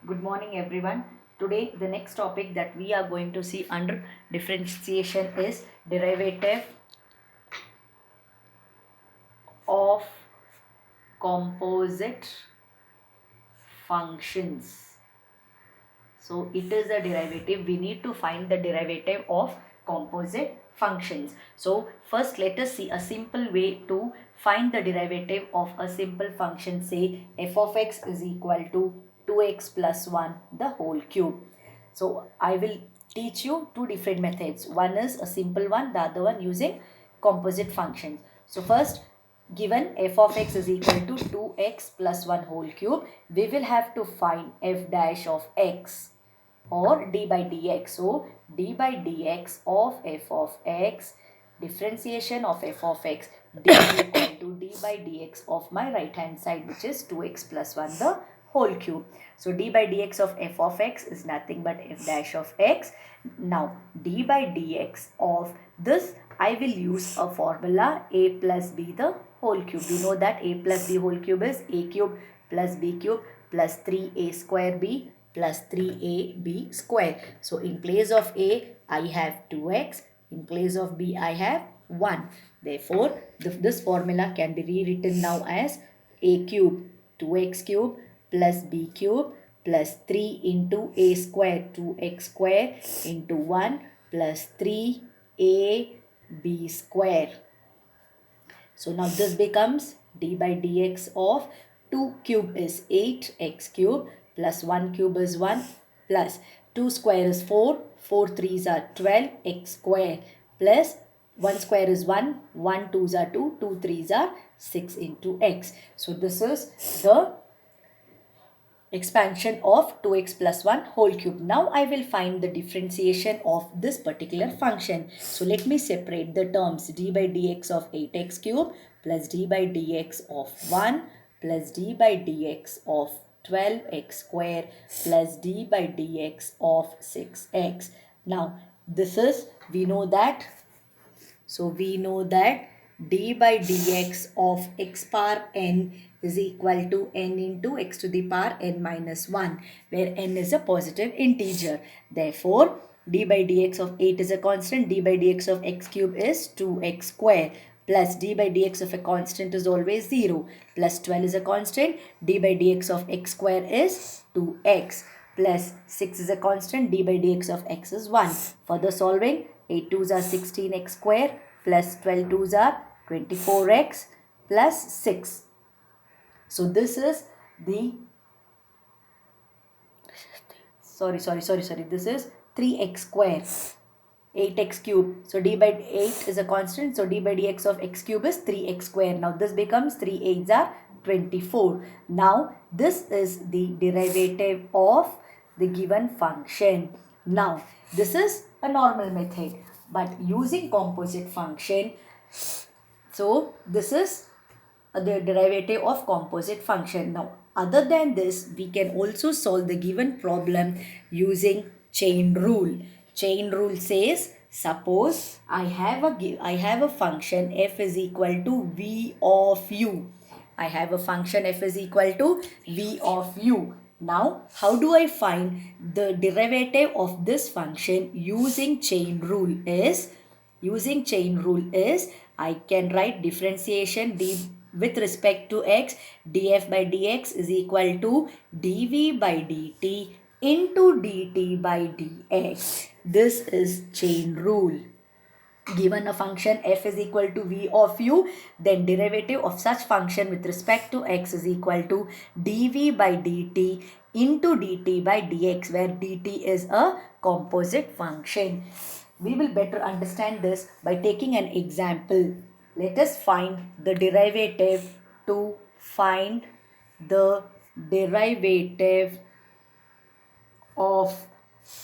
Good morning, everyone. Today, the next topic that we are going to see under differentiation is derivative of composite functions. So, it is a derivative. We need to find the derivative of composite functions. So, first let us see a simple way to find the derivative of a simple function. Say f of x is equal to 2x plus 1 the whole cube. So I will teach you two different methods. One is a simple one, the other one using composite functions. So first, given f of x is equal to 2x plus 1 whole cube, we will have to find f dash of x or d by dx. So d by dx of f of x, differentiation of f of x, d is equal to d by dx of my right hand side, which is 2x plus 1 the whole cube. So d by dx of f of x is nothing but f dash of x. Now d by dx of this, I will use a formula a plus b the whole cube. We know that a plus b whole cube is a cube plus b cube plus 3a square b plus 3ab square. So in place of a, I have 2x. In place of b, I have 1. Therefore, this formula can be rewritten now as a cube 2x cube plus b cube plus 3 into a square 2x square into 1 plus 3ab square. So now this becomes d by dx of 2 cube is 8x cube plus 1 cube is 1 plus 2 square is 4, 4 3s are 12 x square plus 1 square is 1, 1 2s are 2, 2 3s are 6 into x. So this is the expansion of 2x plus 1 whole cube. Now I will find the differentiation of this particular function. So let me separate the terms. D by dx of 8x cube plus d by dx of 1 plus d by dx of 12x square plus d by dx of 6x. Now this is, we know that d by dx of x power n is equal to n into x to the power n minus 1, where n is a positive integer. Therefore, d by dx of 8 is a constant, d by dx of x cube is 2x square plus d by dx of a constant is always 0 plus 12 is a constant, d by dx of x square is 2x plus 6 is a constant, d by dx of x is 1. Further solving, 8 2s are 16x square plus 12 2s are 24x plus 6. So this is the, this is 3x square, 8x cube. So d by 8 is a constant. So d by dx of x cube is 3x square. Now this becomes 3 8s are 24. Now this is the derivative of the given function. Now this is a normal method, but using composite function, so this is the derivative of composite function. Now other than this, we can also solve the given problem using chain rule. Chain rule says, suppose I have a function f is equal to v of u. I have a function f is equal to v of u. Now, how do I find the derivative of this function using chain rule is, I can write differentiation d with respect to x, df by dx is equal to dv by dt into dt by dx. This is chain rule. Given a function f is equal to v of u, then derivative of such function with respect to x is equal to dv by dt into dt by dx, where dt is a composite function. We will better understand this by taking an example. Let us find the derivative to find the derivative of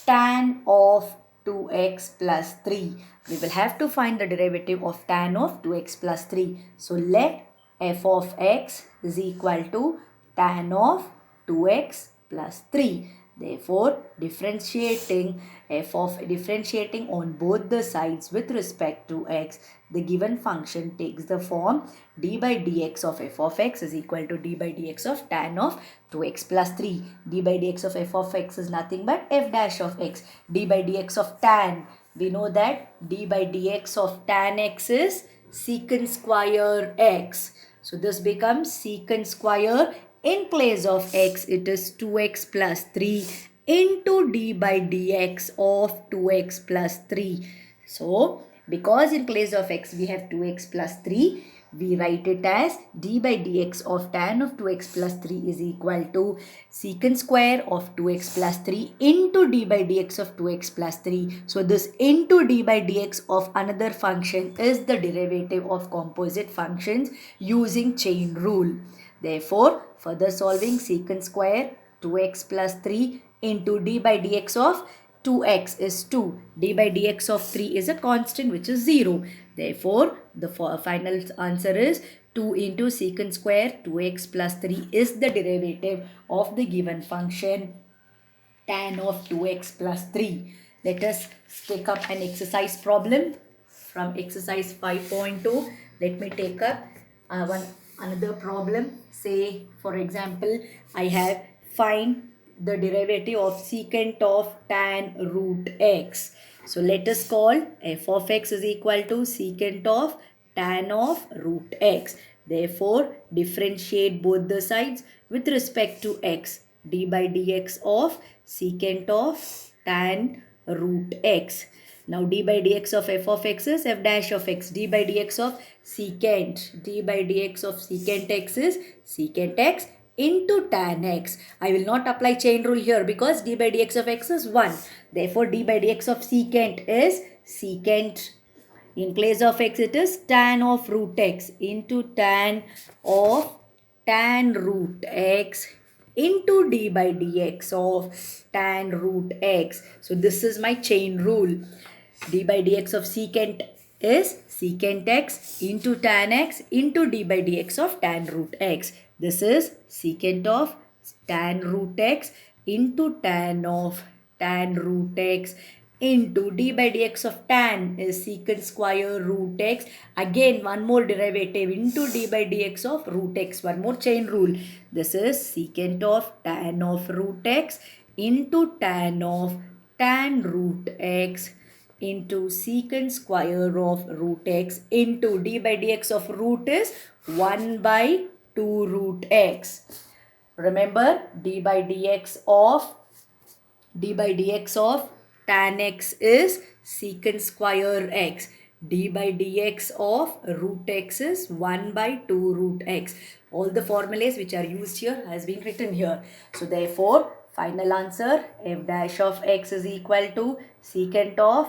tan of 2x plus 3. We will have to find the derivative of tan of 2x plus 3. So let f of x is equal to tan of 2x plus 3. Therefore, differentiating on both the sides with respect to x, the given function takes the form d by dx of f of x is equal to d by dx of tan of 2x plus 3. D by dx of f of x is nothing but f dash of x. D by dx of tan, we know that d by dx of tan x is secant square x. So this becomes secant square. In place of x, it is 2x plus 3 into d by dx of 2x plus 3. So, because in place of x we have 2x plus 3, we write it as d by dx of tan of 2x plus 3 is equal to secant square of 2x plus 3 into d by dx of 2x plus 3. So, this into d by dx of another function is the derivative of composite functions using chain rule. Therefore, further solving secant square 2x plus 3 into d by dx of 2x is 2. D by dx of 3 is a constant which is 0. Therefore, the final answer is 2 into secant square 2x plus 3 is the derivative of the given function tan of 2x plus 3. Let us take up an exercise problem from exercise 5.2. Let me take up another problem. Say, for example, I have find the derivative of secant of tan root x. So let us call f of x is equal to secant of tan of root x. Therefore, differentiate both the sides with respect to x. D by dx of secant of tan root x. Now d by dx of f of x is f dash of x. D by dx of secant. D by dx of secant x is secant x into tan x. I will not apply chain rule here because d by dx of x is 1. Therefore, d by dx of secant is secant. In place of x, it is tan of root x into tan of tan root x into d by dx of tan root x. So, this is my chain rule. D by dx of secant is secant x into tan x into d by dx of tan root x. This is secant of tan root x into tan of tan root x into d by dx of tan is secant square root x. Again, one more derivative into d by dx of root x. One more chain rule. This is secant of tan of root x into tan of tan root x into secant square of root x into d by dx of root is 1 by 2 root x. Remember, d by dx of tan x is secant square x. D by dx of root x is 1 by 2 root x. All the formulas which are used here has been written here. So therefore, final answer f dash of x is equal to secant of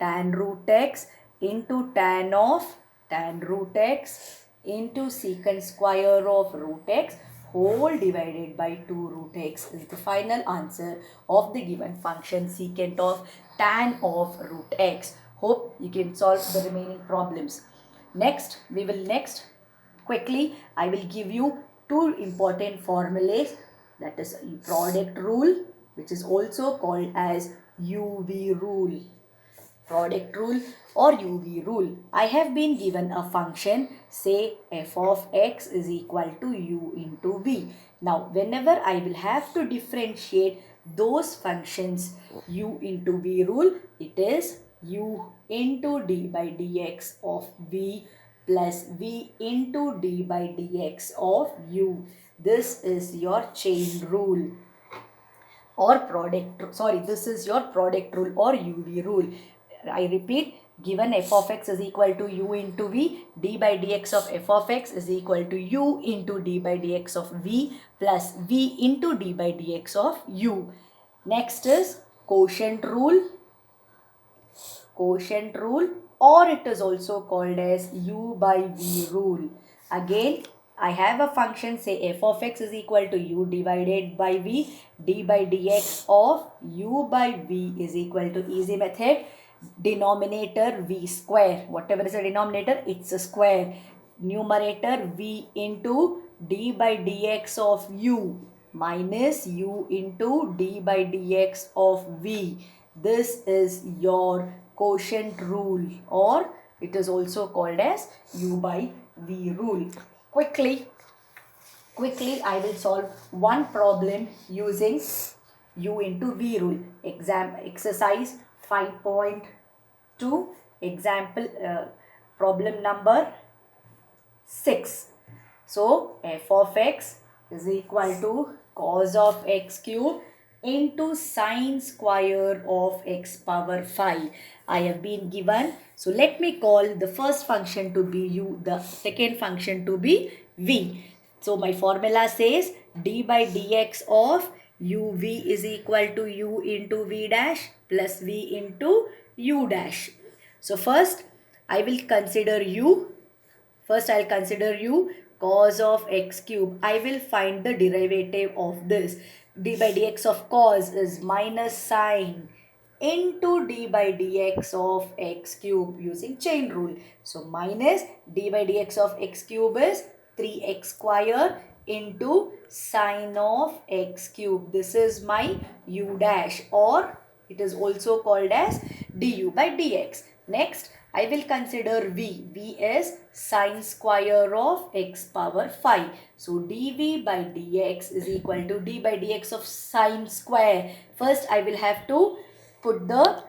tan root x into tan of tan root x into secant square of root x whole divided by 2 root x is the final answer of the given function secant of tan of root x. Hope you can solve the remaining problems. Next, quickly, I will give you two important formulas, that is product rule, which is also called as UV rule. Product rule or UV rule. I have been given a function, say f of x is equal to u into v. Now, whenever I will have to differentiate those functions u into v rule, it is u into d by dx of v plus v into d by dx of u. This is your chain rule or this is your product rule or UV rule. I repeat, given f of x is equal to u into v, d by dx of f of x is equal to u into d by dx of v plus v into d by dx of u. Next is quotient rule, or it is also called as u by v rule. Again, I have a function, say f of x is equal to u divided by v, d by dx of u by v is equal to easy method, denominator v square. Whatever is the denominator, it's a square. Numerator v into d by dx of u. minus u into d by dx of v. This is your quotient rule, or it is also called as u by v rule. Quickly I will solve one problem using u into v rule. Exercise 5.2, example problem number 6. So f of x is equal to cos of x cube into sine square of x power 5. I have been given. So let me call the first function to be u, the second function to be v. So my formula says d by dx of uv is equal to u into v dash plus v into u dash. So first I will consider u. First, I'll consider u cos of x cube. I will find the derivative of this. D by dx of cos is minus sine into d by dx of x cube using chain rule. So, minus d by dx of x cube is 3x square into sine of x cube. This is my u dash, or it is also called as du by dx. Next, I will consider v. V is sine square of x power 5. So dv by dx is equal to d by dx of sine square. First I will have to put the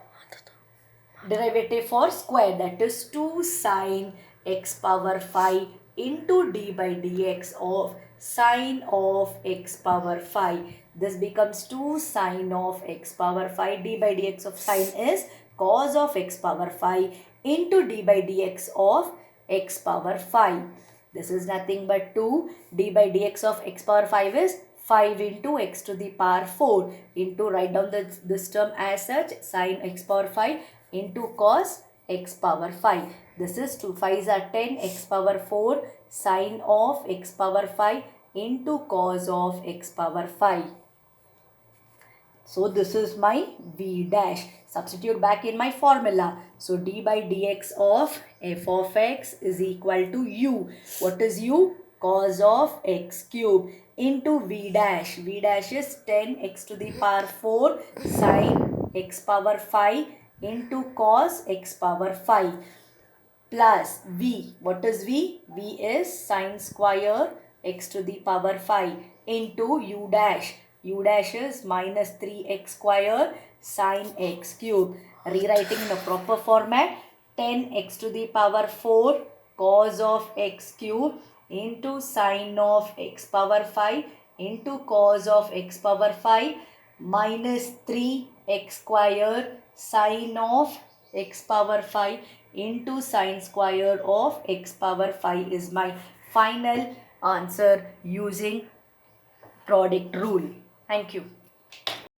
derivative for square, that is 2 sine x power 5 into d by dx of sine of x power 5. This becomes 2 sine of x power 5. D by dx of sine is cos of x power 5 into d by dx of x power 5. This is nothing but 2. D by dx of x power 5 is 5 into x to the power 4 into, write down this term as such, sine x power 5 into cos x power 5. This is 2 5s are 10, x power 4 sine of x power 5 into cos of x power 5. So this is my v dash. Substitute back in my formula. So d by dx of f of x is equal to u. What is u? Cos of x cube into v dash. V dash is 10x to the power 4 sine x power 5 into cos x power 5 plus v. What is v? V is sine square x to the power 5 into u dash. U dash is minus 3x square sine x cube. Rewriting in a proper format, 10x to the power 4 cos of x cube into sine of x power 5 into cos of x power 5 minus 3x square sine of x power 5 into sine square of x power 5 is my final answer using product rule. Thank you.